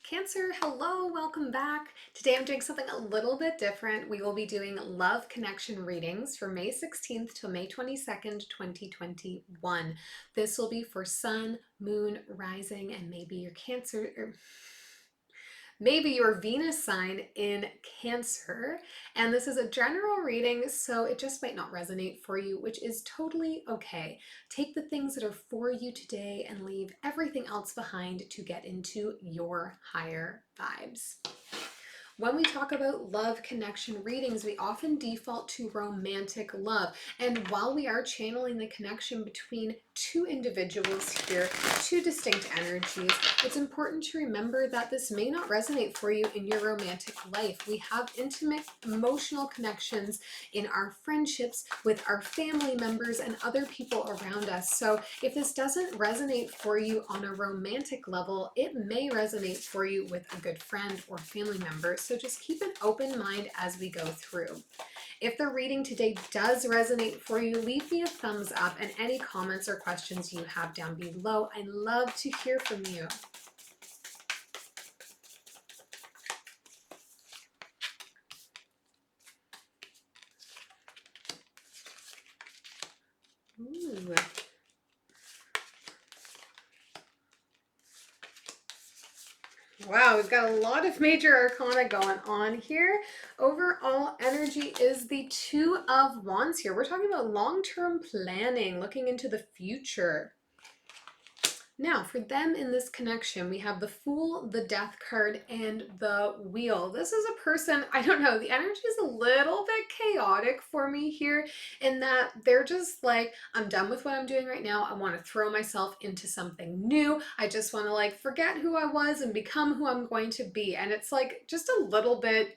Cancer, hello, welcome back. Today I'm doing something a little bit different. We will be doing love connection readings for May 16th till May 22nd, 2021. This will be for sun, moon, rising, and maybe your Cancer, maybe your Venus sign in Cancer. And this is a general reading, so it just might not resonate for you, which is totally okay. Take the things that are for you today and leave everything else behind to get into your higher vibes. When we talk about love connection readings, we often default to romantic love. And while we are channeling the connection between two individuals here, two distinct energies, it's important to remember that this may not resonate for you in your romantic life. We have intimate emotional connections in our friendships with our family members and other people around us. So if this doesn't resonate for you on a romantic level, it may resonate for you with a good friend or family member. So just keep an open mind as we go through. If the reading today does resonate for you, leave me a thumbs up and any comments or questions you have down below. I'd love to hear from you. Ooh. Wow, we've got a lot of major arcana going on here. Overall energy is the Two of Wands here. We're talking about long-term planning, looking into the future. Now, for them in this connection, we have the Fool, the Death card, and the Wheel. This is a person, I don't know, the energy is a little bit chaotic for me here in that they're just like, I'm done with what I'm doing right now. I want to throw myself into something new. I just want to like forget who I was and become who I'm going to be. And it's like just a little bit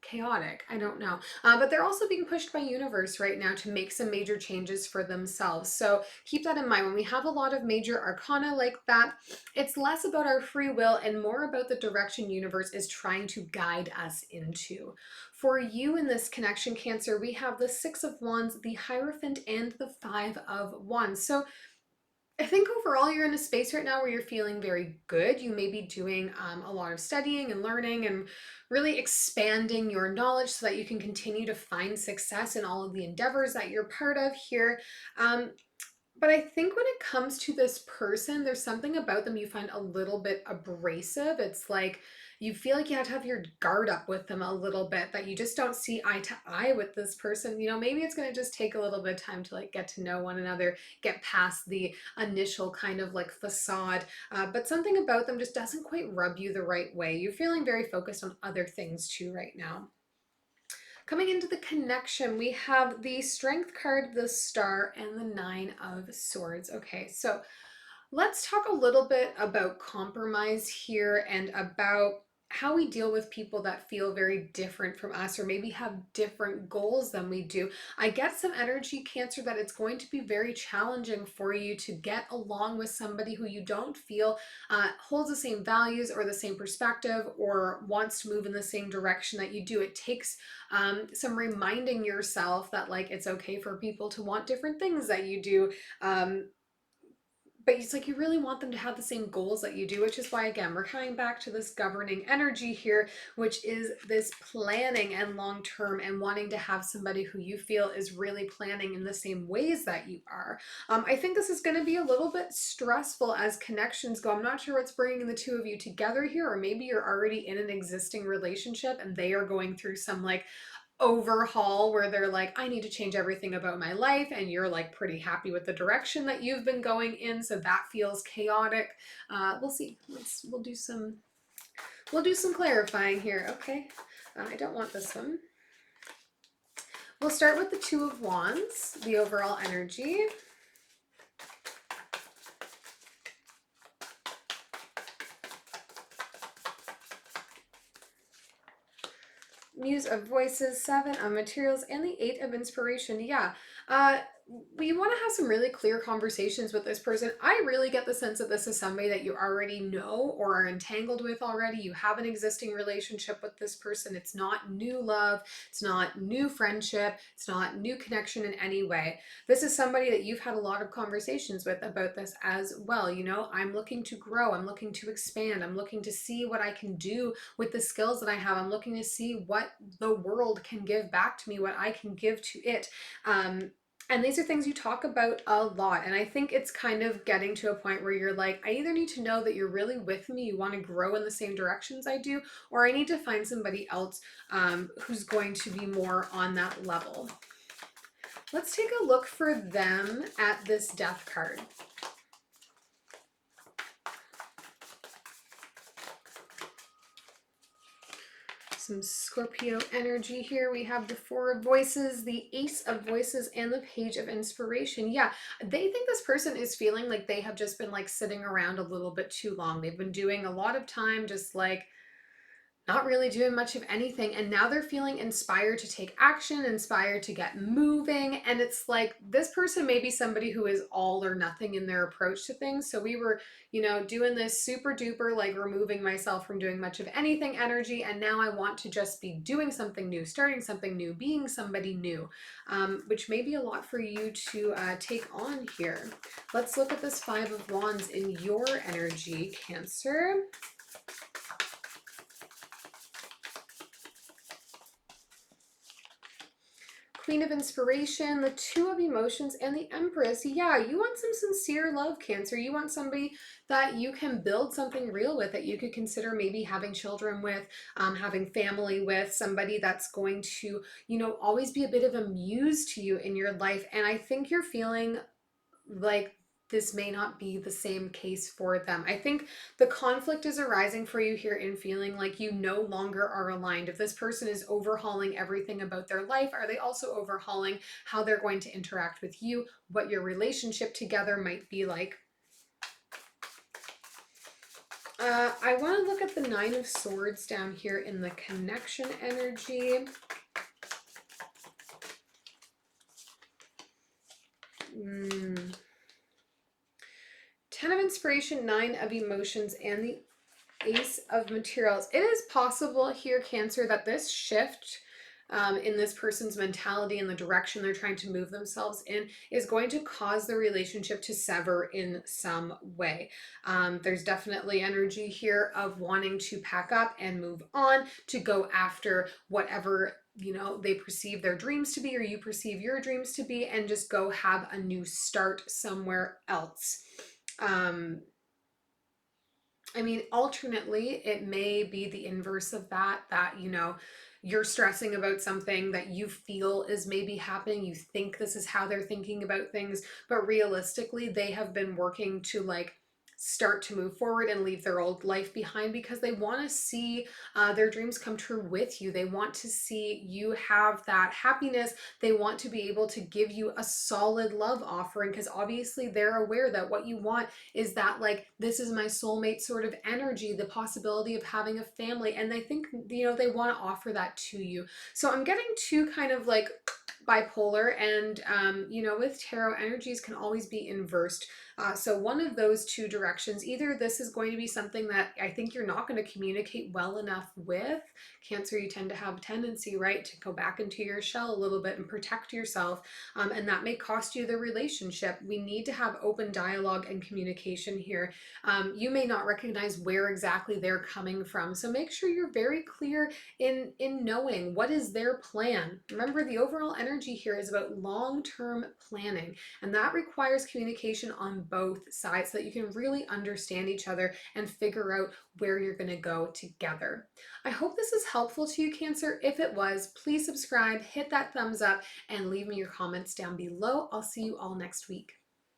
chaotic. I don't know. But they're also being pushed by universe right now to make some major changes for themselves. So keep that in mind. When we have a lot of major arcana like that, it's less about our free will and more about the direction universe is trying to guide us into. For you in this connection, Cancer, we have the Six of Wands, the Hierophant, and the Five of Wands. So I think overall you're in a space right now where you're feeling very good. You may be doing a lot of studying and learning and really expanding your knowledge so that you can continue to find success in all of the endeavors that you're part of here. But I think when it comes to this person, there's something about them you find a little bit abrasive. It's like you feel like you have to have your guard up with them a little bit, that you just don't see eye to eye with this person. You know, maybe it's going to just take a little bit of time to like get to know one another, get past the initial kind of like facade. But something about them just doesn't quite rub you the right way. You're feeling very focused on other things too right now. Coming into the connection, we have the Strength card, the Star, and the Nine of Swords. Okay, so let's talk a little bit about compromise here and about how we deal with people that feel very different from us or maybe have different goals than we do. I get some energy, Cancer, that it's going to be very challenging for you to get along with somebody who you don't feel holds the same values or the same perspective or wants to move in the same direction that you do. It takes some reminding yourself that like it's okay for people to want different things that you do. But it's like you really want them to have the same goals that you do, which is why, again, we're coming back to this governing energy here, which is this planning and long-term and wanting to have somebody who you feel is really planning in the same ways that you are. I think this is going to be a little bit stressful as connections go. I'm not sure what's bringing the two of you together here, or maybe you're already in an existing relationship and they are going through some like overhaul where they're like, I need to change everything about my life, and you're like pretty happy with the direction that you've been going in, so that feels chaotic. We'll see. We'll do some clarifying here. Okay, I don't want this one. We'll start with the Two of Wands, the overall energy. Muse of Voices, Seven of Materials, and the Eight of Inspiration. Yeah, we want to have some really clear conversations with this person. I really get the sense that this is somebody that you already know or are entangled with already. You have an existing relationship with this person. It's not new love. It's not new friendship. It's not new connection in any way. This is somebody that you've had a lot of conversations with about this as well. You know, I'm looking to grow. I'm looking to expand. I'm looking to see what I can do with the skills that I have. I'm looking to see what the world can give back to me, what I can give to it. And these are things you talk about a lot. And I think it's kind of getting to a point where you're like, I either need to know that you're really with me, you want to grow in the same directions I do, or I need to find somebody else who's going to be more on that level. Let's take a look for them at this Death card. Some Scorpio energy here. We have the Four of Voices, the Ace of Voices, and the Page of Inspiration. Yeah, they think this person is feeling like they have just been like sitting around a little bit too long. They've been doing a lot of time just like not really doing much of anything, and now they're feeling inspired to take action, inspired to get moving. And it's like this person may be somebody who is all or nothing in their approach to things. So we were, you know, doing this super duper like removing myself from doing much of anything energy, and now I want to just be doing something new, starting something new, being somebody new, which may be a lot for you to take on here. Let's look at this Five of Wands in your energy, Cancer. Queen of Inspiration, the Two of Emotions, and the Empress. Yeah, you want some sincere love, Cancer. You want somebody that you can build something real with, that you could consider maybe having children with, having family with, somebody that's going to, you know, always be a bit of a muse to you in your life. And I think you're feeling like this may not be the same case for them. I think the conflict is arising for you here in feeling like you no longer are aligned. If this person is overhauling everything about their life, are they also overhauling how they're going to interact with you, what your relationship together might be like? I want to look at the Nine of Swords down here in the connection energy. Ten of Inspiration, Nine of Emotions, and the Ace of Materials. It is possible here, Cancer, that this shift in this person's mentality and the direction they're trying to move themselves in is going to cause the relationship to sever in some way. There's definitely energy here of wanting to pack up and move on, to go after whatever, you know, they perceive their dreams to be, or you perceive your dreams to be, and just go have a new start somewhere else. I mean, alternately, it may be the inverse of that, you know, you're stressing about something that you feel is maybe happening. You think this is how they're thinking about things, but realistically, they have been working to like start to move forward and leave their old life behind because they want to see their dreams come true with you. They want to see you have that happiness. They want to be able to give you a solid love offering because obviously they're aware that what you want is that like, this is my soulmate sort of energy, the possibility of having a family. And they think, you know, they want to offer that to you. So I'm getting two kind of like bipolar, and you know, with tarot, energies can always be inversed. So one of those two directions, either this is going to be something that I think you're not going to communicate well enough with. Cancer, you tend to have a tendency, right, to go back into your shell a little bit and protect yourself, and that may cost you the relationship. We need to have open dialogue and communication here. You may not recognize where exactly they're coming from, so make sure you're very clear in knowing what is their plan. Remember, the overall energy here is about long-term planning, and that requires communication on both sides so that you can really understand each other and figure out where you're going to go together. I hope this is helpful to you, Cancer. If it was, please subscribe, hit that thumbs up, and leave me your comments down below. I'll see you all next week.